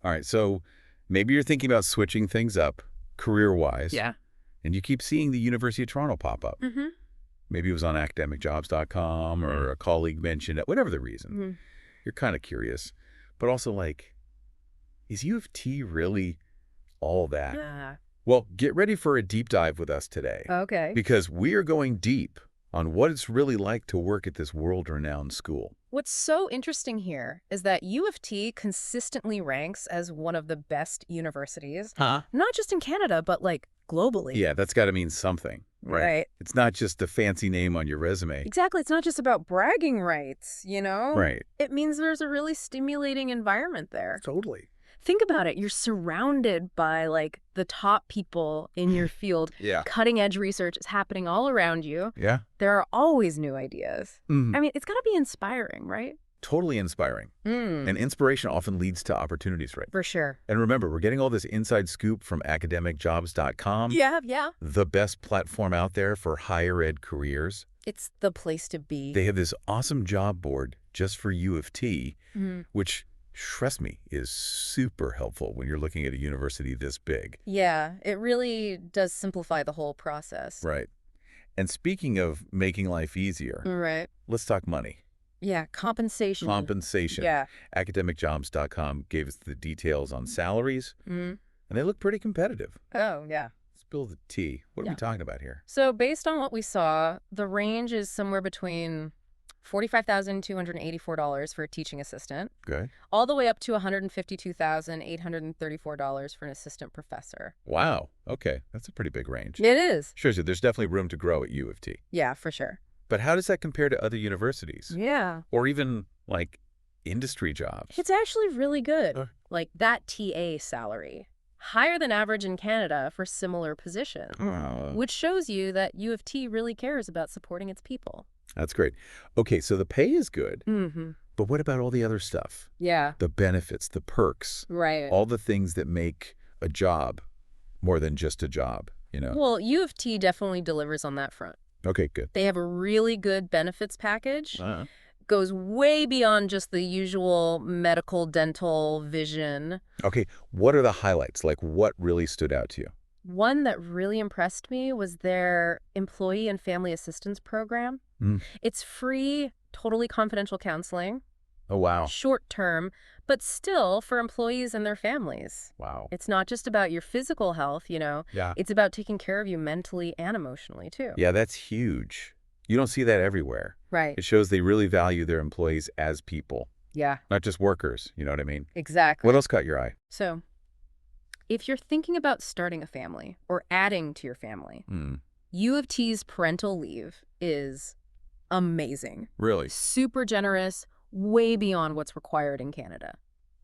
All right, so maybe you're thinking about switching things up career-wise, Yeah. and you keep seeing the University of Toronto pop up. Mm-hmm. Maybe it was on academicjobs.com or a colleague mentioned it, whatever the reason. Mm-hmm. You're kind of curious. But also, like, is U of T really all that? Yeah. Well, get ready for a deep dive with us today. Okay. Because we are going deep on what it's really like to work at this world-renowned school. What's so interesting here is that U of T consistently ranks as one of the best universities, Huh? not just in Canada, but like globally. Yeah, that's got to mean something, right? Right. It's not just a fancy name on your resume. Exactly. It's not just about bragging rights, you know? Right. It means there's a really stimulating environment there. Totally. Think about it. You're surrounded by like the top people in your field. Yeah. Cutting edge research is happening all around you. Yeah? There are always new ideas. Mm, I mean, it's got to be inspiring, right? totally inspiring. And inspiration often leads to opportunities, right? For sure. And remember, we're getting all this inside scoop from academicjobs.com, Yeah. the best platform out there for higher ed careers. It's the place to be. They have this awesome job board just for U of T, Mhm. which, trust me, is super helpful when you're looking at a university this big. Yeah, it really does simplify the whole process. Right. And speaking of making life easier, Right. let's talk money. Yeah, compensation. Compensation. Yeah. Academicjobs.com gave us the details on salaries, Mm-hmm. and they look pretty competitive. Oh, yeah. Spill the tea. What are Yeah. we talking about here? So based on what we saw, the range is somewhere between $45,284 for a teaching assistant, Okay. all the way up to $152,834 for an assistant professor. Wow. Okay. That's a pretty big range. It is. Shows you there's definitely room to grow at U of T. Yeah, for sure. But how does that compare to other universities? Yeah. Or even, like, industry jobs? It's actually really good. Uh. Like that TA salary. Higher than average in Canada for similar positions, which shows you that U of T really cares about supporting its people. That's great. Okay, so the pay is good, Mm-hmm. but what about all the other stuff? Yeah. The benefits, the perks, Right. all the things that make a job more than just a job, you know? Well, U of T definitely delivers on that front. Okay, good. They have a really good benefits package. Uh, Goes way beyond just the usual medical, dental, vision. okay, what are the highlights? Like, what really stood out to you? One that really impressed me was their employee and family assistance program. Mm. It's free, totally confidential counseling, Oh, wow. short term, but still for employees and their families. Wow. It's not just about your physical health, you know. Yeah. It's about taking care of you mentally and emotionally, too. Yeah, that's huge. You don't see that everywhere. Right. It shows they really value their employees as people, Yeah, not just workers. You know what I mean? exactly. What else caught your eye? So, if you're thinking about starting a family or adding to your family, Mm. U of T's parental leave is amazing. Really? Super generous, way beyond what's required in Canada.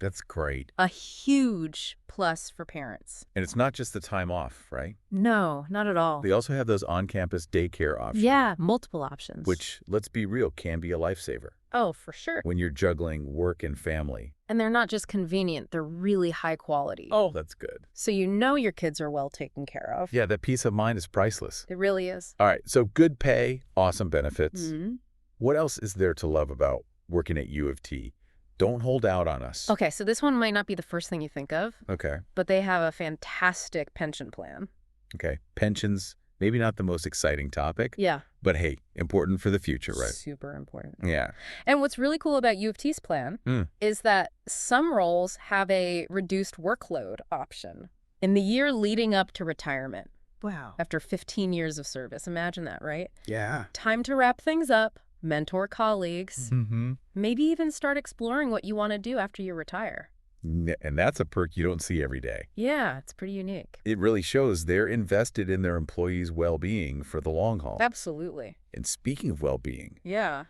That's great. A huge plus for parents. And it's not just the time off, right? No, not at all. They also have those on-campus daycare options. Yeah, multiple options. Which, let's be real, can be a lifesaver Oh, for sure. when you're juggling work and family. And they're not just convenient, they're really high quality. Oh, that's good. So you know your kids are well taken care of. Yeah, that peace of mind is priceless. It really is. All right, so good pay, awesome benefits. Mhm. What else is there to love about working at U of T? Don't hold out on us. Okay, so this one might not be the first thing you think of, Okay. but they have a fantastic pension plan. Okay. Pensions, maybe not the most exciting topic, Yeah. but hey, important for the future, right? Super important. Yeah. And what's really cool about U of T's plan is that some roles have a reduced workload option in the year leading up to retirement Wow. after 15 years of service. Imagine that, right? Yeah. Time to wrap things up, mentor colleagues, Mm-hmm. maybe even start exploring what you want to do after you retire. And that's a perk you don't see every day. Yeah, it's pretty unique. It really shows they're invested in their employees' well-being for the long haul. Absolutely. And speaking of well-being, Yeah.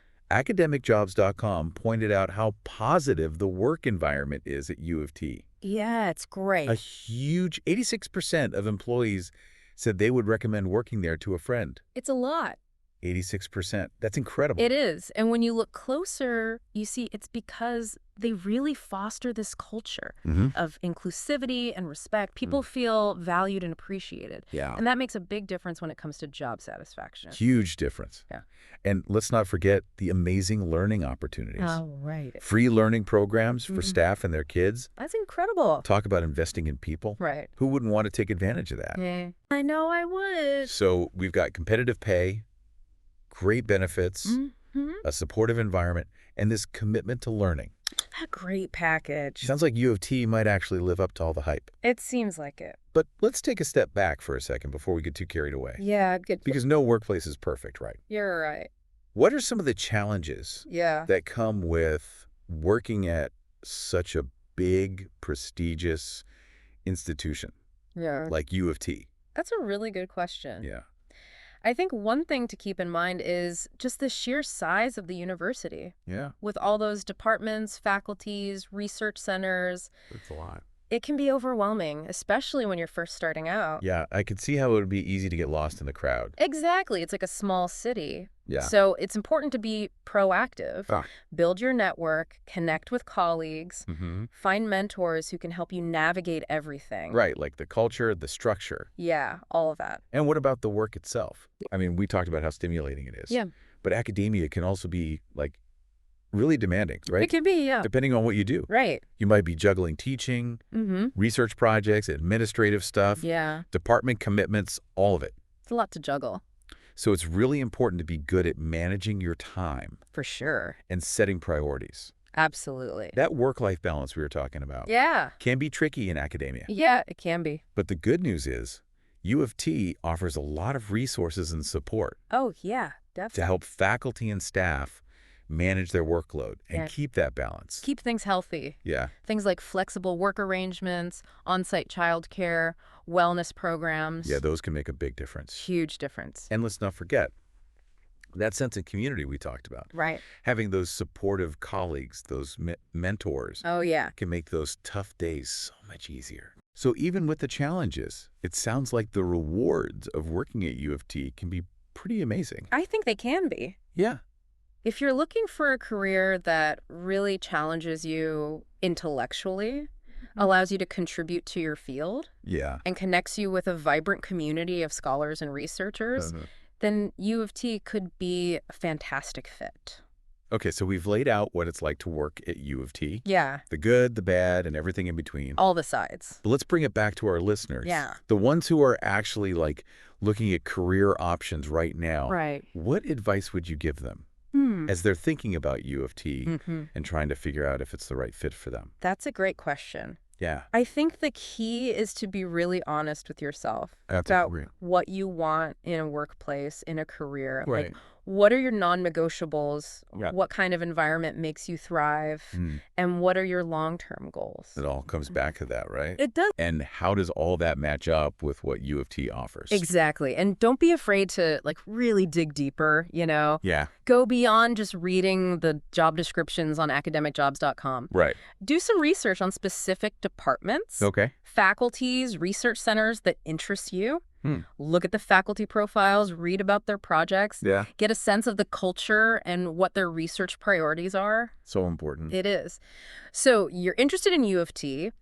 academicjobs.com pointed out how positive the work environment is at U of T. Yeah, it's great. A huge 86% of employees said they would recommend working there to a friend. It's a lot. 86%. That's incredible. It is. And when you look closer, you see it's because they really foster this culture of inclusivity and respect. People feel valued and appreciated. Yeah. And that makes a big difference when it comes to job satisfaction. Huge difference. Yeah. And let's not forget the amazing learning opportunities. Oh, right. Free learning programs for staff and their kids. That's incredible. Talk about investing in people. Right. Who wouldn't want to take advantage of that? Yeah. I know I would. So we've got competitive pay, great benefits, a supportive environment, and this commitment to learning. A great package. Sounds like U of T might actually live up to all the hype. It seems like it. But let's take a step back for a second before we get too carried away. Yeah, good. Because no workplace is perfect, right? You're right. What are some of the challenges that come with working at such a big, prestigious institution like U of T? That's a really good question. Yeah. I think one thing to keep in mind is just the sheer size of the university. Yeah. With all those departments, faculties, research centers. That's a lot. It can be overwhelming, especially when you're first starting out. Yeah, I could see how it would be easy to get lost in the crowd. Exactly. It's like a small city. Yeah. So it's important to be proactive, build your network, connect with colleagues, find mentors who can help you navigate everything. Right, like the culture, the structure. Yeah, all of that. And what about the work itself? I mean, we talked about how stimulating it is. Yeah. But academia can also be, like, really demanding, right? It can be, yeah. Depending on what you do. Right. You might be juggling teaching, research projects, administrative stuff, department commitments, all of it. It's a lot to juggle. So it's really important to be good at managing your time. For sure. And setting priorities. Absolutely. That work-life balance we were talking about can be tricky in academia. Yeah, it can be. But the good news is U of T offers a lot of resources and support. Oh, yeah, definitely. To help faculty and staff manage their workload and keep that balance. Keep things healthy. Yeah. Things like flexible work arrangements, on-site childcare, wellness programs. Yeah, those can make a big difference. Huge difference. And let's not forget that sense of community we talked about. Right. Having those supportive colleagues, those mentors. Oh, yeah. Can make those tough days so much easier. So even with the challenges, it sounds like the rewards of working at U of T can be pretty amazing. I think they can be. Yeah. If you're looking for a career that really challenges you intellectually, allows you to contribute to your field, and connects you with a vibrant community of scholars and researchers, then U of T could be a fantastic fit. Okay, so we've laid out what it's like to work at U of T. Yeah. The good, the bad, and everything in between. All the sides. But let's bring it back to our listeners. Yeah. The ones who are actually, like, looking at career options right now. Right. What advice would you give them as they're thinking about U of T and trying to figure out if it's the right fit for them? That's a great question. Yeah. I think the key is to be really honest with yourself That's about great. what you want in a workplace, in a career. Right. Like, what are your non-negotiables? Yeah. What kind of environment makes you thrive? And what are your long-term goals? It all comes back to that, right? It does. And how does all that match up with what U of T offers? Exactly. And don't be afraid to, like, really dig deeper, you know? Yeah. Go beyond just reading the job descriptions on academicjobs.com. Right. Do some research on specific departments, faculties, research centers that interest you. Look at the faculty profiles, read about their projects, get a sense of the culture and what their research priorities are. So important. It is. So you're interested in U of T.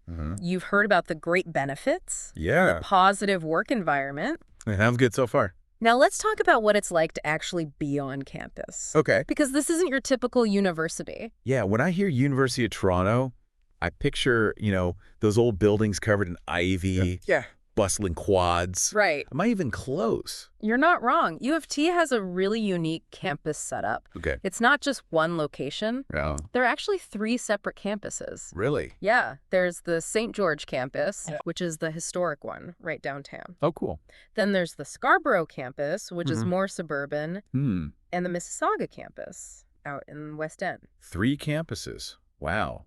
You've heard about the great benefits, the positive work environment. Sounds good so far. Now let's talk about what it's like to actually be on campus. Okay. Because this isn't your typical university. Yeah, when I hear University of Toronto, I picture, you know, those old buildings covered in ivy. Yeah. Bustling quads. Right. Am I even close? You're not wrong. U of T has a really unique campus setup. Okay. It's not just one location. Yeah. There are actually 3 separate campuses. Really? Yeah. There's the St. George campus, which is the historic one right downtown. Oh, cool. Then there's the Scarborough campus, which is more suburban, and the Mississauga campus out in West End. 3 campuses. Wow.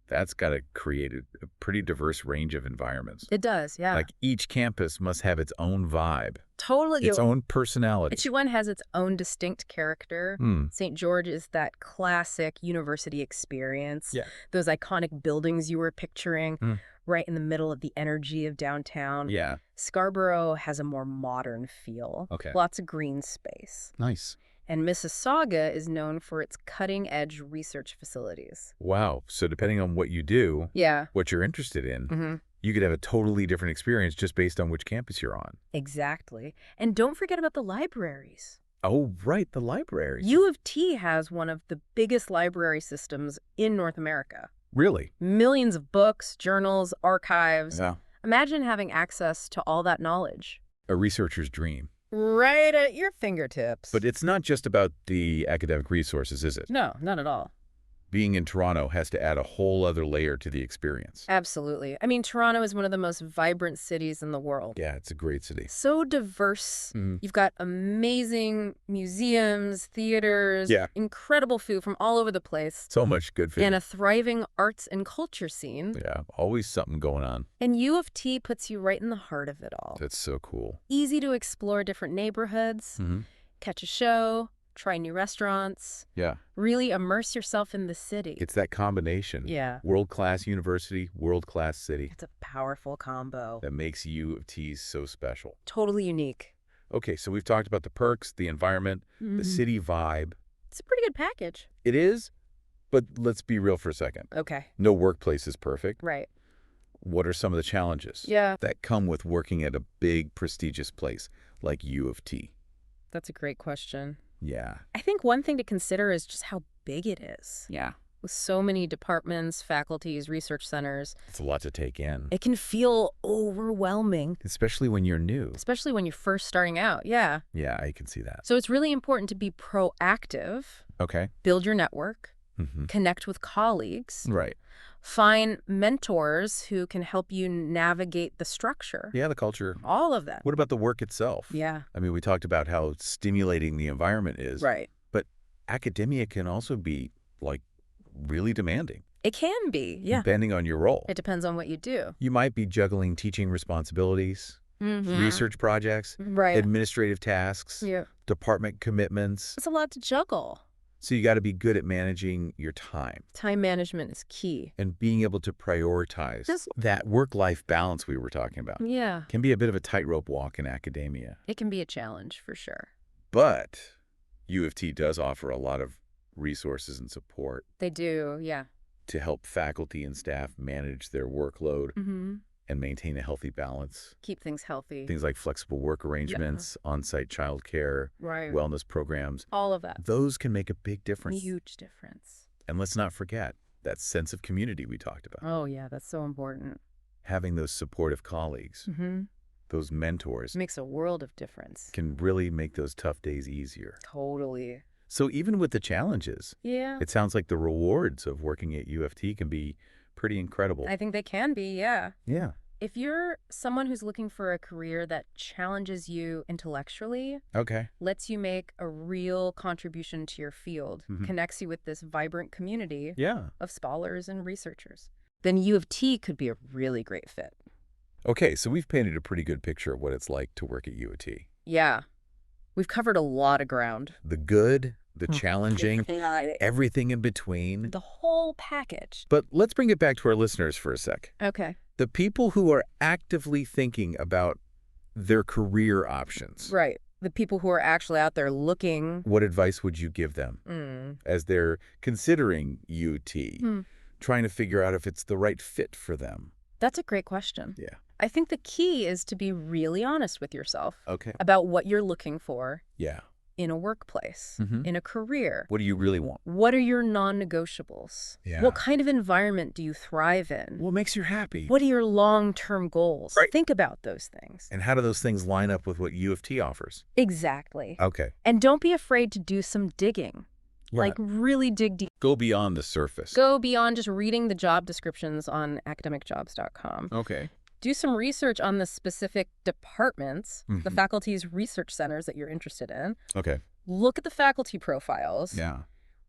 That's got to create a pretty diverse range of environments. It does, yeah. Like each campus must have its own vibe. Totally. Its own personality. Each one has its own distinct character. St. George is that classic university experience. Yeah. Those iconic buildings you were picturing, right in the middle of the energy of downtown. Yeah. Scarborough has a more modern feel. Okay. Lots of green space. Nice. And Mississauga is known for its cutting-edge research facilities. Wow. So depending on what you do, what you're interested in, you could have a totally different experience just based on which campus you're on. Exactly. And don't forget about the libraries. Oh, right, the libraries. U of T has one of the biggest library systems in North America. Really? Millions of books, journals, archives. Yeah. Imagine having access to all that knowledge. A researcher's dream. Right at your fingertips. But it's not just about the academic resources, is it? No, not at all. Being in Toronto has to add a whole other layer to the experience. Absolutely. I mean, Toronto is one of the most vibrant cities in the world. Yeah, it's a great city. So diverse. You've got amazing museums, theaters, incredible food from all over the place. So much good food. And a thriving arts and culture scene. Yeah, always something going on. And U of T puts you right in the heart of it all. That's so cool. Easy to explore different neighborhoods, catch a show, try new restaurants. Yeah. Really immerse yourself in the city. It's that combination. Yeah. World-class university, world-class city. It's a powerful combo. That makes U of T so special. Totally unique. Okay, so we've talked about the perks, the environment, the city vibe. It's a pretty good package. It is, but let's be real for a second. Okay. No workplace is perfect. Right. What are some of the challenges that come with working at a big, prestigious place like U of T? That's a great question. Yeah. I think one thing to consider is just how big it is. Yeah. With so many departments, faculties, research centers. It's a lot to take in. It can feel overwhelming. Especially when you're new. Especially when you're first starting out, yeah. Yeah, I can see that. So it's really important to be proactive. Okay. Build your network. Connect with colleagues. Right. Find mentors who can help you navigate the structure. Yeah, the culture. All of that. What about the work itself? Yeah. I mean, we talked about how stimulating the environment is. Right. But academia can also be, like, really demanding. It can be, yeah. Depending on your role. It depends on what you do. You might be juggling teaching responsibilities, research projects, administrative tasks, department commitments. It's a lot to juggle. So you got to be good at managing your time. Time management is key. And being able to prioritize that work-life balance we were talking about. Yeah. Can be a bit of a tightrope walk in academia. It can be a challenge for sure. But U of T does offer a lot of resources and support. They do, yeah. To help faculty and staff manage their workload and maintain a healthy balance. Keep things healthy. Things like flexible work arrangements, on-site childcare, wellness programs. All of that. Those can make a big difference. A huge difference. And let's not forget that sense of community we talked about. Oh, yeah, that's so important. Having those supportive colleagues, those mentors. Makes a world of difference. Can really make those tough days easier. Totally. So even with the challenges, it sounds like the rewards of working at U of T can be pretty incredible. I think they can be, yeah. Yeah. If you're someone who's looking for a career that challenges you intellectually, lets you make a real contribution to your field, connects you with this vibrant community of scholars and researchers, then U of T could be a really great fit. Okay, so we've painted a pretty good picture of what it's like to work at U of T. Yeah. We've covered a lot of ground. The good, the challenging, everything in between. The whole package. But let's bring it back to our listeners for a sec. Okay. The people who are actively thinking about their career options. Right. The people who are actually out there looking. What advice would you give them as they're considering UT, trying to figure out if it's the right fit for them? That's a great question. Yeah. I think the key is to be really honest with yourself about what you're looking for in a workplace, in a career. What do you really want? What are your non-negotiables? Yeah. What kind of environment do you thrive in? What makes you happy? What are your long-term goals? Right. Think about those things. And how do those things line up with what U of T offers? Exactly. Okay. And don't be afraid to do some digging. Yeah. Like really dig deep. Go beyond the surface. Go beyond just reading the job descriptions on academicjobs.com. Okay. Do some research on the specific departments, the faculty's research centers that you're interested in. Okay. Look at the faculty profiles. Yeah.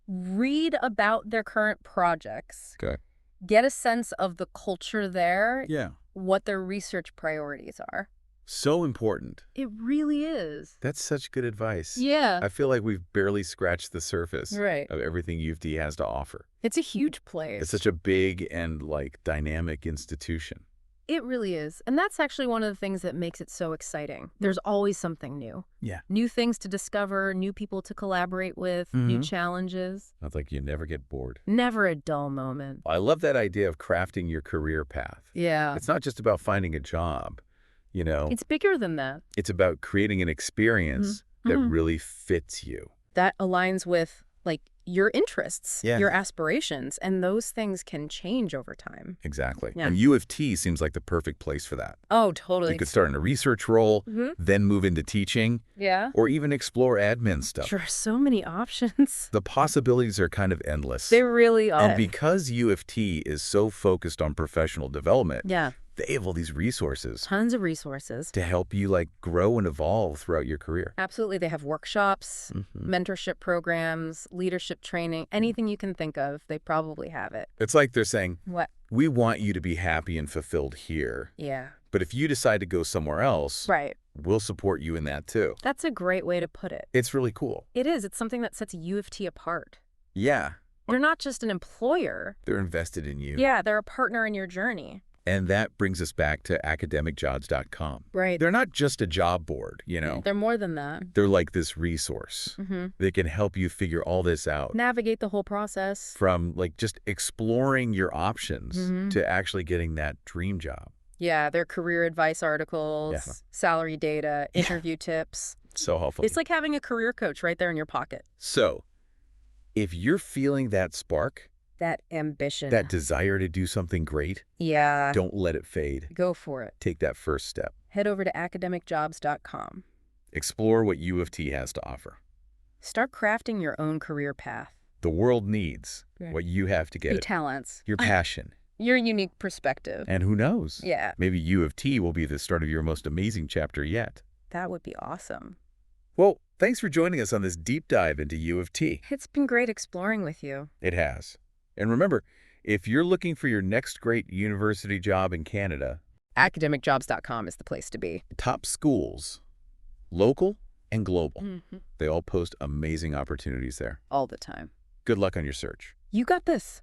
Read about their current projects. Okay. get a sense of the culture there, Yeah. what their research priorities are. So important. It really is. That's such good advice. Yeah. I feel like we've barely scratched the surface Right. of everything U of T has to offer. It's a huge place. It's such a big and, dynamic institution. It really is. And that's actually one of the things that makes it so exciting. There's always something new. Yeah. New things to discover, new people to collaborate with, new challenges. It's like you never get bored. Never a dull moment. I love that idea of crafting your career path. Yeah. It's not just about finding a job, It's bigger than that. It's about creating an experience that really fits you. That aligns with, your interests, Yeah. your aspirations, and those things can change over time. Exactly. Yeah. And U of T seems like the perfect place for that. Oh, totally. You could start in a research role, then move into teaching, Yeah. or even explore admin stuff. There are so many options. The possibilities are kind of endless. They really are. And because U of T is so focused on professional development, Yeah. they have all these resources Tons of resources. to help you grow and evolve throughout your career. Absolutely. They have workshops, mentorship programs, leadership training, anything you can think of, they probably have it. It's like they're saying, What? we want you to be happy and fulfilled here. Yeah. But if you decide to go somewhere else, Right. we'll support you in that too. That's a great way to put it. It's really cool. It is. It's something that sets U of T apart. Yeah. They're not just an employer. They're invested in you. Yeah, they're a partner in your journey. And that brings us back to academicjobs.com. Right. They're not just a job board, They're more than that. They're like this resource. They can help you figure all this out. Navigate the whole process. From just exploring your options to actually getting that dream job. Yeah, their career advice articles, salary data, interview tips. So helpful. It's like having a career coach right there in your pocket. So, if you're feeling that spark, that ambition, that desire to do something great, don't let it fade. Go for it. Take that first step. Head over to academicjobs.com. Explore what U of T has to offer. Start crafting your own career path. The world needs what you have to get. Your talents. Your passion. Your unique perspective. And who knows? Yeah. Maybe U of T will be the start of your most amazing chapter yet. That would be awesome. Well, thanks for joining us on this deep dive into U of T. It's been great exploring with you. It has. And remember, if you're looking for your next great university job in Canada, academicjobs.com is the place to be. Top schools, local and global, they all post amazing opportunities there. All the time. Good luck on your search. You got this.